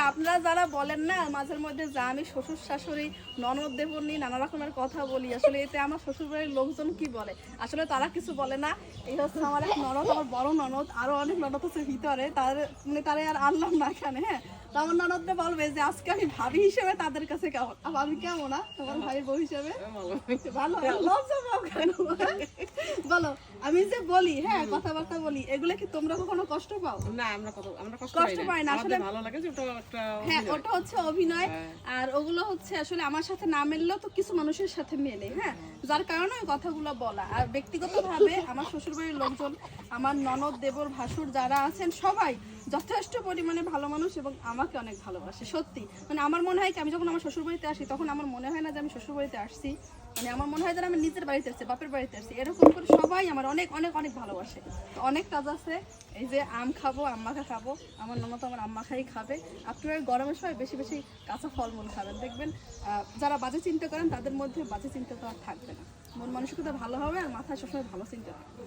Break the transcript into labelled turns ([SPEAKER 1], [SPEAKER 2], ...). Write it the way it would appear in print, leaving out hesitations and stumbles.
[SPEAKER 1] আপনারা যারা বলেন না মাঝের মধ্যে যে আমি শ্বশুর শাশুড়ি ননদ দেবর নিয়ে নানা রকমের কথা বলি, আসলে এতে আমার শ্বশুর বাড়ির লোকজন কি বলে, আসলে তারা কিছু বলে না। এই হচ্ছে আমার এক ননদ, আমার বড় ননদ, আরো অনেক ননদ হচ্ছে ভিতরে, তারে আর আনলাম না এখানে। হ্যাঁ, তো আমার ননদটা বলবে যে আজকে আমি ভাবি হিসেবে তাদের কাছে কেমন, আর আমি কেমন না তোমার ভাইয়ের বউ হিসেবে ভালো। লজ্জা পাও কেন? বলো, আমি যে বলি হ্যাঁ কথাবার্তা বলি, এগুলো কি তোমরা কখনো কষ্ট পাও?
[SPEAKER 2] না, আমরা কষ্ট
[SPEAKER 1] পাই না আসলে।
[SPEAKER 2] ভালো লাগে যে ওটা একটা
[SPEAKER 1] হ্যাঁ, ওটা হচ্ছে অভিনয়। আর ওগুলো হচ্ছে আসলে আমার সাথে না মেললেও তো কিছু মানুষের সাথে মেলে, হ্যাঁ, যার কারণে ওই কথাগুলো বলা। আর ব্যক্তিগতভাবে আমার শ্বশুরবাড়ির লোকজন, আমার ননদ দেবর ভাসুর যারা আছেন সবাই যথেষ্ট পরিমাণে ভালো মানুষ এবং আমাকে অনেক ভালোবাসে। সত্যি মানে আমার মনে হয় কি আমি যখন আমার শ্বশুরবাড়িতে আসি তখন আমার মনে হয় না যে আমি শ্বশুরবাড়িতে আসছি, মানে আমার মনে হয় যে আমি নিজের বাড়িতে আসছি, বাপের বাড়িতে আসছি। এরকম করে সবাই আমার অনেক অনেক অনেক ভালোবাসে। তো অনেক কাজ আছে, এই যে আম খাবো, আম্মাখা খাবো, আমার ননদ আমার আম্মাখাই খাবে। আপনারা গরমের সময় বেশি বেশি কাঁচা ফলমূল খাবেন, দেখবেন যারা বাজে চিন্তা করেন তাদের মধ্যে বাজে চিন্তা তো আর থাকবে না। মন মানসিকতা ভালো হবে আর মাথায় সবসময় ভালো চিন্তা থাকবে।